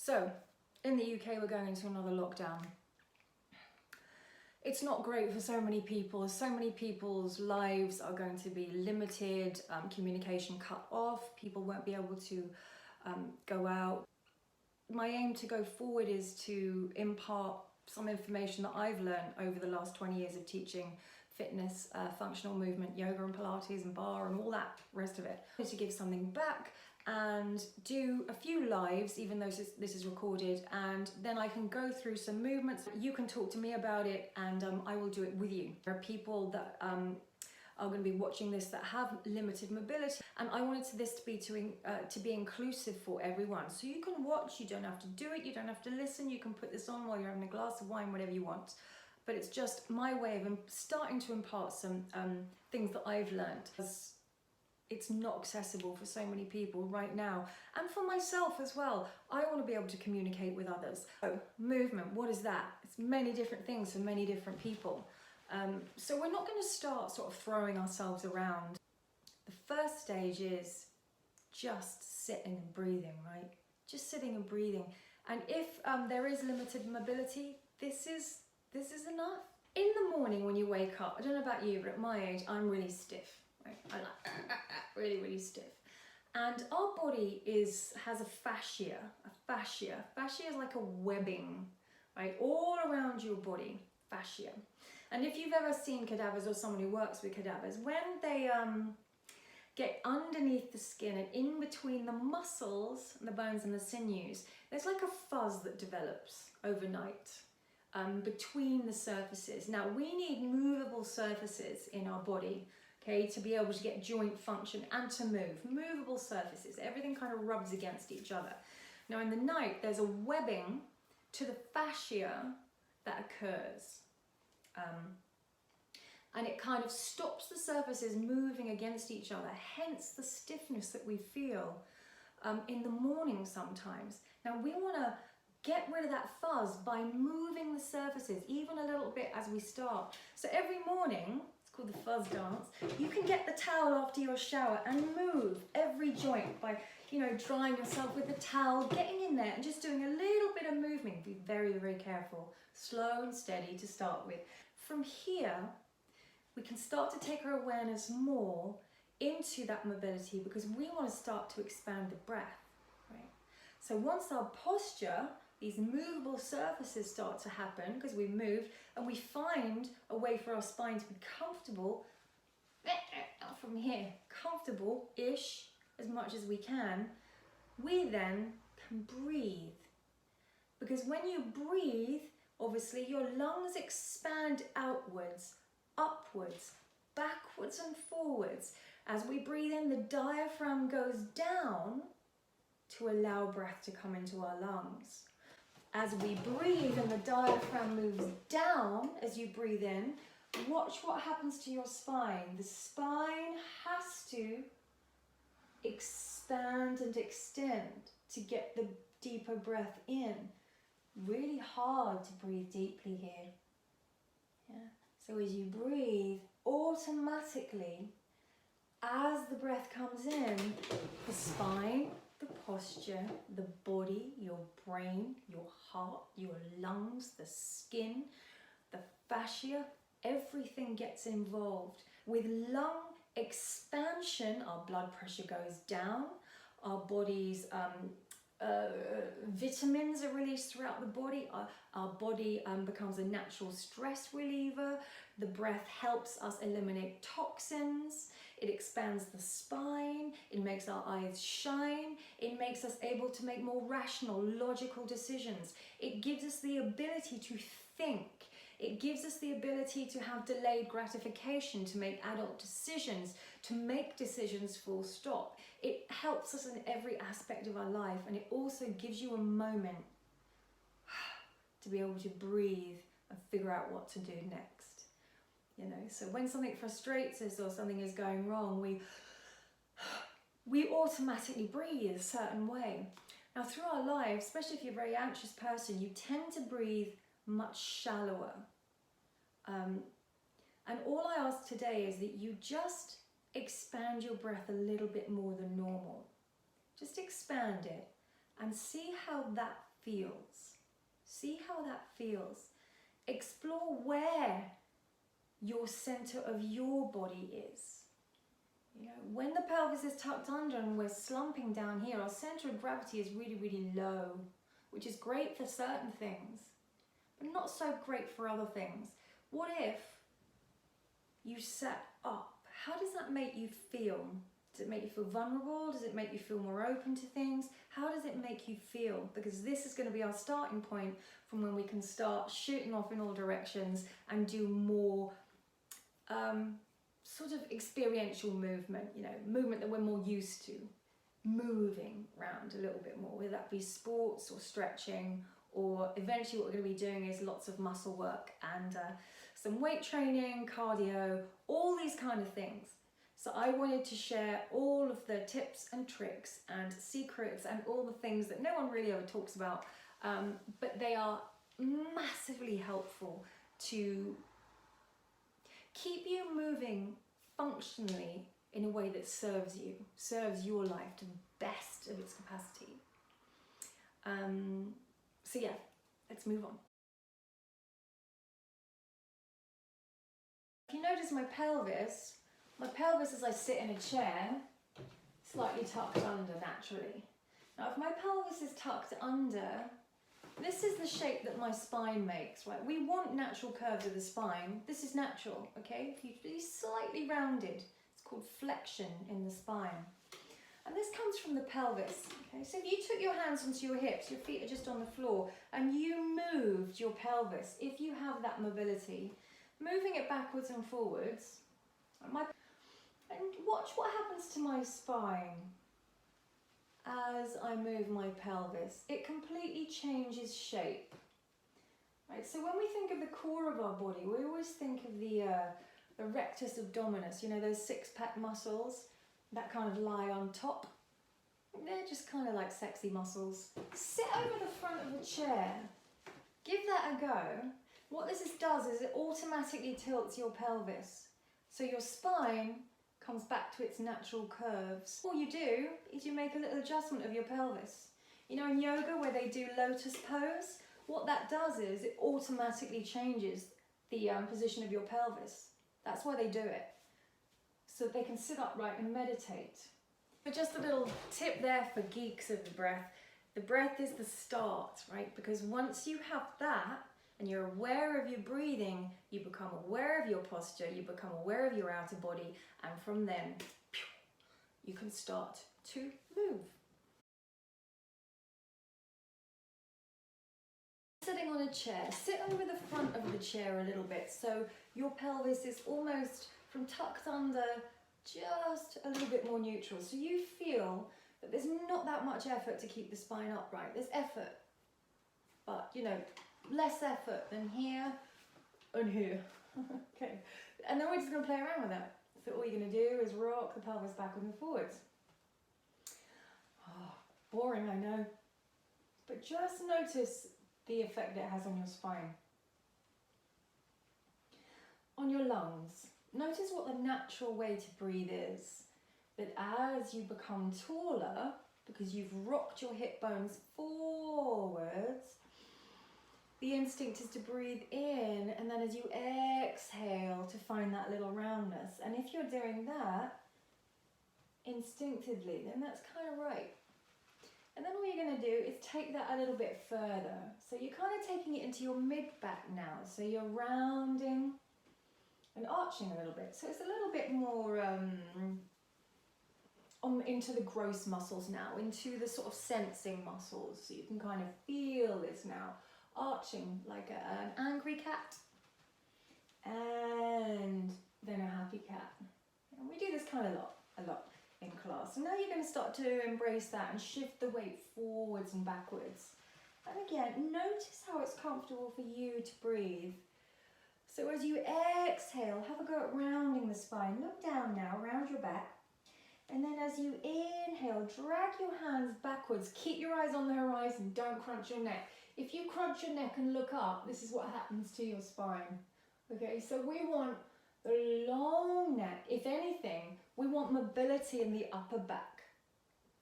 So, in the UK, we're going into another lockdown. It's not great for so many people. So many people's lives are going to be limited, communication cut off, people won't be able to go out. My aim to go forward is to impart some information that I've learned over the last 20 years of teaching fitness, functional movement, yoga and Pilates and bar and all that rest of it. To give something back and do a few lives, even though this is recorded, and then I can go through some movements. You can talk to me about it and I will do it with you. There are people that are going to be watching this that have limited mobility, and I wanted this to be inclusive for everyone. So you can watch, you don't have to do it, you don't have to listen, you can put this on while you're having a glass of wine, whatever you want. But it's just my way of starting to impart some things that I've learned. It's not accessible for so many people right now, and for myself as well. I want to be able to communicate with others. So movement, what is that? It's many different things for many different people. So we're not going to start sort of throwing ourselves around. The first stage is just sitting and breathing, right? Just sitting and breathing. And if there is limited mobility, this is enough. In the morning when you wake up, I don't know about you, but at my age, I'm really stiff. Right? I'm like really, really stiff. And our body has a fascia. Fascia is like a webbing, right? All around your body, fascia. And if you've ever seen cadavers or someone who works with cadavers, when they get underneath the skin and in between the muscles, the bones and the sinews, there's like a fuzz that develops overnight between the surfaces. Now, we need movable surfaces in our body, okay, to be able to get joint function and to move. Movable surfaces, everything kind of rubs against each other. Now, in the night, there's a webbing to the fascia that occurs. And it kind of stops the surfaces moving against each other, hence the stiffness that we feel in the morning sometimes. Now we want to get rid of that fuzz by moving the surfaces even a little bit as we start. So every morning, it's called the fuzz dance, you can get the towel after your shower and move every joint by, drying yourself with the towel, getting in there and just doing a little bit of movement. Be very, very careful, slow and steady to start with. From here, we can start to take our awareness more into that mobility because we want to start to expand the breath, right? So once our posture, these movable surfaces start to happen because we moved and we find a way for our spine to be comfortable from here, comfortable-ish as much as we can, we then can breathe. Because when you breathe, obviously your lungs expand outwards, upwards, backwards and forwards. As we breathe in, the diaphragm goes down to allow breath to come into our lungs. As we breathe and the diaphragm moves down as you breathe in, watch what happens to your spine. The spine has to expand and extend to get the deeper breath in. Really hard to breathe deeply here. Yeah. So as you breathe, automatically, as the breath comes in, the spine, the posture, the body, your brain, your heart, your lungs, the skin, the fascia, everything gets involved. With lung expansion, our blood pressure goes down, our body's vitamins are released throughout the body, our body becomes a natural stress reliever, the breath helps us eliminate toxins, it expands the spine, it makes our eyes shine, it makes us able to make more rational, logical decisions, it gives us the ability to think, it gives us the ability to have delayed gratification, to make adult decisions, to make decisions full stop. It helps us in every aspect of our life, and it also gives you a moment to be able to breathe and figure out what to do next. So when something frustrates us or something is going wrong, we automatically breathe a certain way. Now through our lives, especially if you're a very anxious person, you tend to breathe much shallower. And all I ask today is that you just expand your breath a little bit more than normal. Just expand it and see how that feels. See how that feels. Explore where your center of your body is. You know, when the pelvis is tucked under and we're slumping down here, our center of gravity is really, really low, which is great for certain things, but not so great for other things. What if you sat up? How does that make you feel? Does it make you feel vulnerable? Does it make you feel more open to things? How does it make you feel? Because this is going to be our starting point from when we can start shooting off in all directions and do more sort of experiential movement, you know, movement that we're more used to, moving around a little bit more, whether that be sports or stretching, or eventually what we're going to be doing is lots of muscle work and some weight training, cardio, all these kind of things. So I wanted to share all of the tips and tricks and secrets and all the things that no one really ever talks about, but they are massively helpful to keep you moving functionally in a way that serves you, serves your life to the best of its capacity. So yeah, let's move on. If you notice my pelvis as I sit in a chair, slightly tucked under naturally. Now if my pelvis is tucked under, this is the shape that my spine makes, right? We want natural curves of the spine. This is natural, okay? If you be slightly rounded, it's called flexion in the spine. And this comes from the pelvis, okay? So if you took your hands onto your hips, your feet are just on the floor, and you moved your pelvis, if you have that mobility, moving it backwards and forwards, and watch what happens to my spine as I move my pelvis. It completely changes shape. Right, so when we think of the core of our body, we always think of the rectus abdominis, you know, those six-pack muscles that kind of lie on top. They're just kind of like sexy muscles. Sit over the front of the chair. Give that a go. What this does is it automatically tilts your pelvis. So your spine comes back to its natural curves. All you do is you make a little adjustment of your pelvis. You know, in yoga where they do lotus pose, what that does is it automatically changes the position of your pelvis. That's why they do it, so they can sit upright and meditate. But just a little tip there for geeks of the breath is the start, right? Because once you have that, and you're aware of your breathing, you become aware of your posture, you become aware of your outer body, and from then, you can start to move. Sitting on a chair, sit over the front of the chair a little bit, so your pelvis is almost from tucked under, just a little bit more neutral. So you feel that there's not that much effort to keep the spine upright. There's effort, but you know, less effort than here and here. Okay, and then we're just going to play around with that. So all you're going to do is rock the pelvis backwards and forwards. Oh, boring, I know, but just notice the effect it has on your spine. On your lungs, notice what the natural way to breathe is. That as you become taller, because you've rocked your hip bones forwards, the instinct is to breathe in, and then as you exhale to find that little roundness. And if you're doing that instinctively, then that's kind of right. And then all you're going to do is take that a little bit further. So you're kind of taking it into your mid-back now. So you're rounding and arching a little bit. So it's a little bit more into the gross muscles now, into the sort of sensing muscles. So you can kind of feel this now. Arching like an angry cat and then a happy cat. And we do this kind of a lot in class. So now you're going to start to embrace that and shift the weight forwards and backwards. And again, notice how it's comfortable for you to breathe. So as you exhale, have a go at rounding the spine. Look down now, round your back. And then as you inhale, drag your hands backwards. Keep your eyes on the horizon, don't crunch your neck. If you crunch your neck and look up, this is what happens to your spine. Okay, so we want the long neck. If anything, we want mobility in the upper back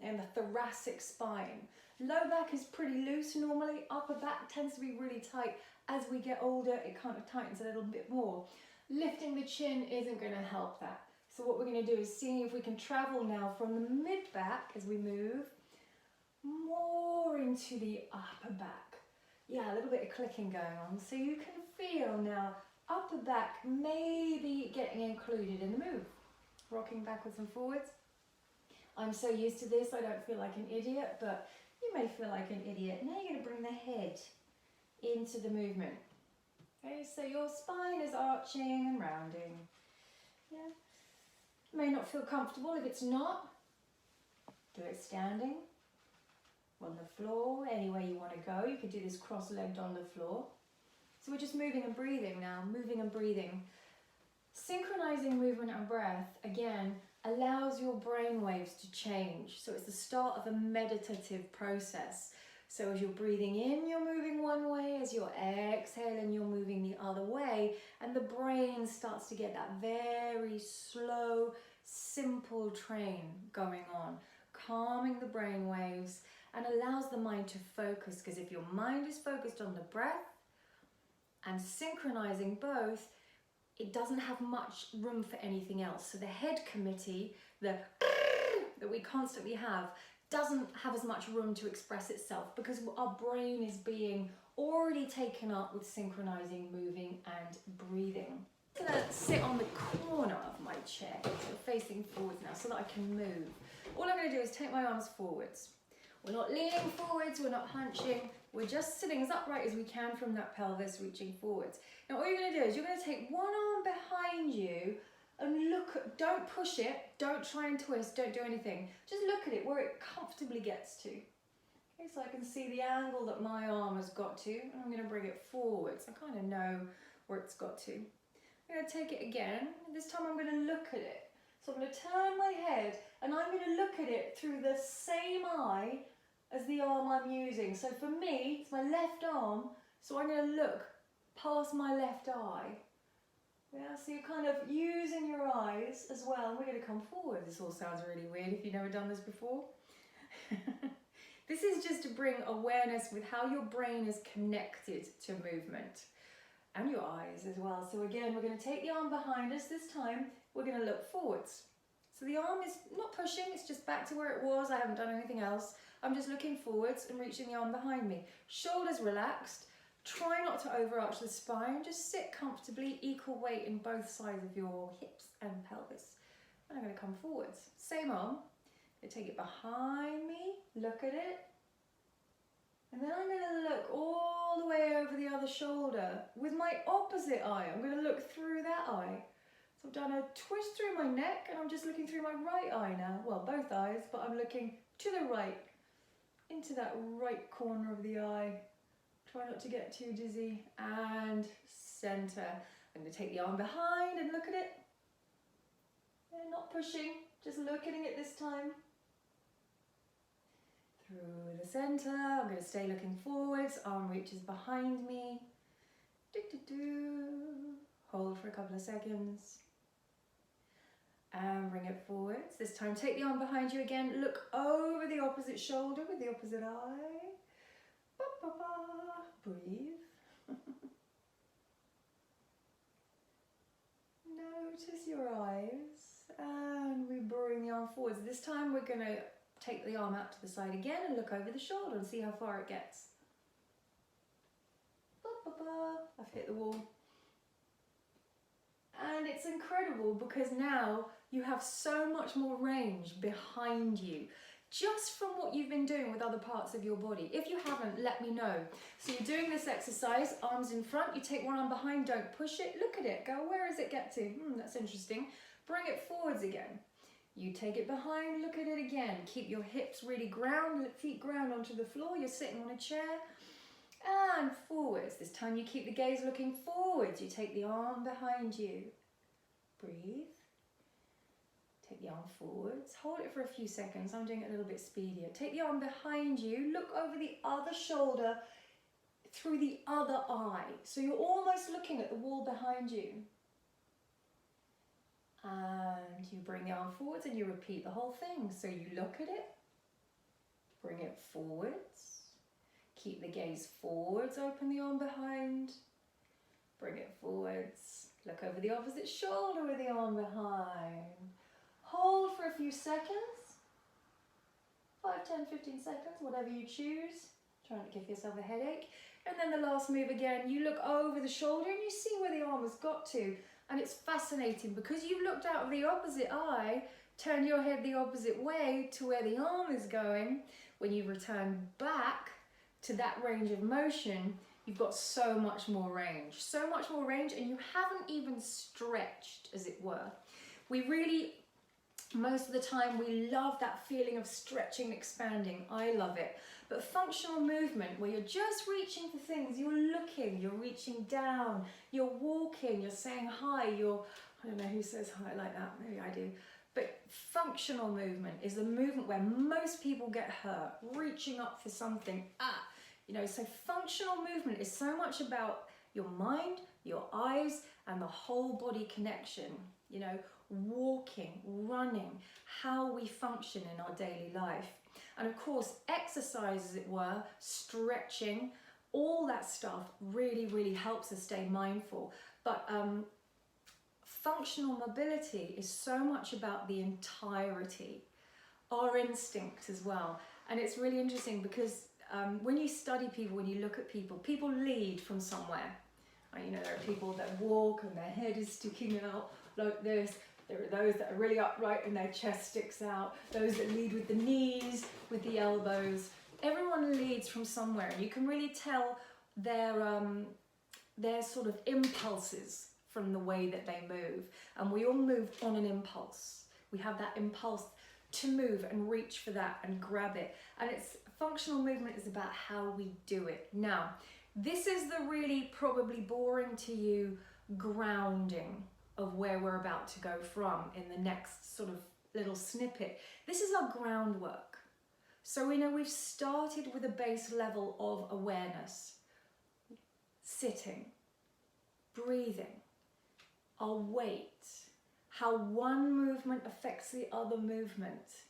and the thoracic spine. Low back is pretty loose normally. upper back tends to be really tight. As we get older, it kind of tightens a little bit more. Lifting the chin isn't going to help that. So what we're going to do is see if we can travel now from the mid back as we move more into the upper back. Yeah, a little bit of clicking going on. So you can feel now upper back maybe getting included in the move. Rocking backwards and forwards. I'm so used to this, I don't feel like an idiot, but you may feel like an idiot. Now you're going to bring the head into the movement. Okay, so your spine is arching and rounding. Yeah. May not feel comfortable. If it's not, do it standing, on the floor, anywhere you want to go. You could do this cross-legged on the floor. So we're just moving and breathing now, moving and breathing. Synchronizing movement and breath, again, allows your brain waves to change. So it's the start of a meditative process. So as you're breathing in, you're moving one way. As you're exhaling, you're moving the other way. And the brain starts to get that very slow, simple train going on, calming the brain waves and allows the mind to focus. Because if your mind is focused on the breath and synchronizing both, it doesn't have much room for anything else. So the head committee, that we constantly have, doesn't have as much room to express itself because our brain is being already taken up with synchronizing, moving and breathing. I'm gonna sit on the corner of my chair, so facing forwards now so that I can move. All I'm gonna do is take my arms forwards. We're not leaning forwards, we're not hunching, we're just sitting as upright as we can from that pelvis, reaching forwards. Now all you're going to do is you're going to take one arm behind you and look at, don't push it, don't try and twist, don't do anything. Just look at it where it comfortably gets to. Okay, so I can see the angle that my arm has got to, and I'm going to bring it forwards. I kind of know where it's got to. I'm going to take it again, and this time I'm going to look at it. So I'm going to turn my head, and I'm going to look at it through the same eye as the arm I'm using. So for me, it's my left arm, so I'm going to look past my left eye. Yeah, so you're kind of using your eyes as well. And we're going to come forward. This all sounds really weird if you've never done this before. This is just to bring awareness with how your brain is connected to movement and your eyes as well. So again, we're going to take the arm behind us. This time, we're going to look forwards. So the arm is not pushing, it's just back to where it was. I haven't done anything else. I'm just looking forwards and reaching the arm behind me. Shoulders relaxed. Try not to overarch the spine. Just sit comfortably, equal weight in both sides of your hips and pelvis. And I'm going to come forwards. Same arm. I'm going to take it behind me, look at it. And then I'm going to look all the way over the other shoulder with my opposite eye. I'm going to look through that eye. So I've done a twist through my neck and I'm just looking through my right eye now. Well, both eyes, but I'm looking to the right, into that right corner of the eye. Try not to get too dizzy. And center. I'm going to take the arm behind and look at it. And not pushing, just looking at it this time. Through the center, I'm going to stay looking forwards, arm reaches behind me. Hold for a couple of seconds. And bring it forwards. This time take the arm behind you again, look over the opposite shoulder with the opposite eye. Breathe. Notice your eyes. And we bring the arm forwards. This time we're going to take the arm out to the side again and look over the shoulder and see how far it gets. I've hit the wall. And it's incredible because now you have so much more range behind you, just from what you've been doing with other parts of your body. If you haven't, let me know. So you're doing this exercise, arms in front, you take one arm behind, don't push it, look at it, go, where does it get to? That's interesting. Bring it forwards again. You take it behind, look at it again. Keep your hips really ground, feet ground onto the floor. You're sitting on a chair. And forwards. This time you keep the gaze looking forwards. You take the arm behind you. Breathe. Take the arm forwards. Hold it for a few seconds. I'm doing it a little bit speedier. Take the arm behind you. Look over the other shoulder through the other eye. So you're almost looking at the wall behind you. And you bring the arm forwards and you repeat the whole thing. So you look at it, bring it forwards, keep the gaze forwards, open the arm behind, bring it forwards, look over the opposite shoulder with the arm behind. Hold for a few seconds, 5, 10, 15 seconds, whatever you choose. Try not to give yourself a headache. And then the last move again, you look over the shoulder and you see where the arm has got to. And it's fascinating because you've looked out of the opposite eye, turn your head the opposite way to where the arm is going. When you return back to that range of motion, you've got so much more range, and you haven't even stretched, as it were. We really, most of the time, we love that feeling of stretching, expanding. I love it. But functional movement, where you're just reaching for things, you're looking, you're reaching down, you're walking, you're saying hi, I don't know who says hi like that, maybe I do. But functional movement is the movement where most people get hurt, reaching up for something. So functional movement is so much about your mind, your eyes, and the whole body connection. Walking, running, how we function in our daily life. And of course, exercise, as it were, stretching, all that stuff really, really helps us stay mindful. But functional mobility is so much about the entirety, our instincts as well. And it's really interesting because when you study people, when you look at people, people lead from somewhere. There are people that walk and their head is sticking out like this. There are those that are really upright and their chest sticks out. Those that lead with the knees, with the elbows. Everyone leads from somewhere. And you can really tell their sort of impulses from the way that they move. And we all move on an impulse. We have that impulse to move and reach for that and grab it. And functional movement is about how we do it. Now, this is the really probably boring to you grounding of where we're about to go from in the next sort of little snippet. This is our groundwork. So we know we've started with a base level of awareness, sitting, breathing, our weight, how one movement affects the other movement.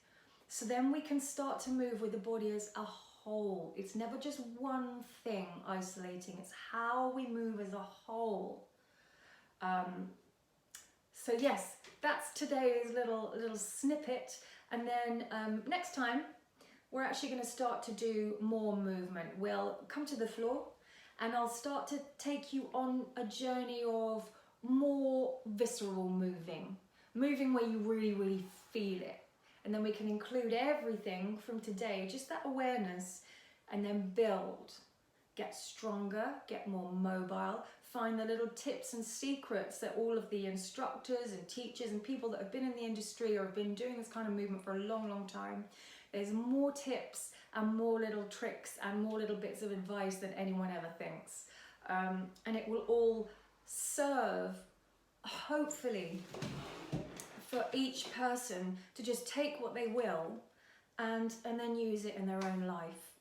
So then we can start to move with the body as a whole. It's never just one thing isolating, it's how we move as a whole. So yes, that's today's little snippet. And then next time, we're actually going to start to do more movement. We'll come to the floor and I'll start to take you on a journey of more visceral moving where you really, really feel it. And then we can include everything from today, just that awareness, and then build. Get stronger, get more mobile, find the little tips and secrets that all of the instructors and teachers and people that have been in the industry or have been doing this kind of movement for a long, long time. There's more tips and more little tricks and more little bits of advice than anyone ever thinks. And it will all serve, hopefully, for each person to just take what they will and then use it in their own life.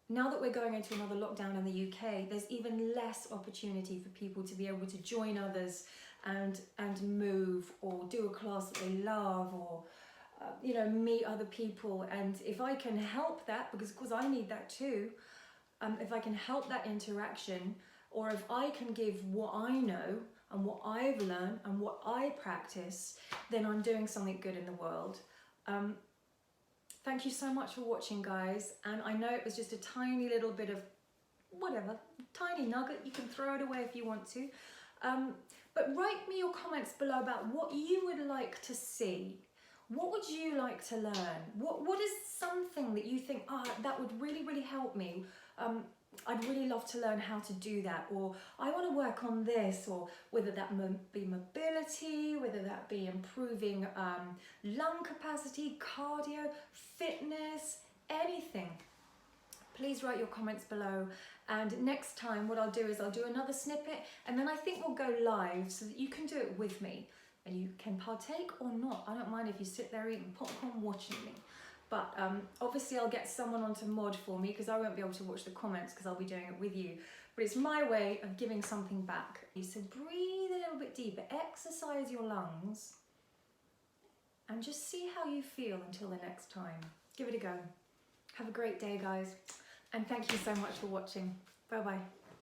Now that we're going into another lockdown in the UK, there's even less opportunity for people to be able to join others and move or do a class that they love or meet other people. And if I can help that, because of course I need that too, if I can help that interaction, or if I can give what I know and what I've learned and what I practice, then I'm doing something good in the world. Thank you so much for watching, guys. And I know it was just a tiny little bit of whatever, tiny nugget. You can throw it away if you want to. But write me your comments below about what you would like to see. What would you like to learn? What is something that you think, that would really, really help me? I'd really love to learn how to do that, or I want to work on this, or whether that be mobility, whether that be improving lung capacity, cardio, fitness, anything. Please write your comments below. And next time what I'll do is I'll do another snippet, and then I think we'll go live so that you can do it with me and you can partake or not. I don't mind if you sit there eating popcorn watching me. But obviously I'll get someone onto mod for me because I won't be able to watch the comments because I'll be doing it with you. But it's my way of giving something back. So breathe a little bit deeper, exercise your lungs, and just see how you feel until the next time. Give it a go. Have a great day, guys. And thank you so much for watching. Bye bye.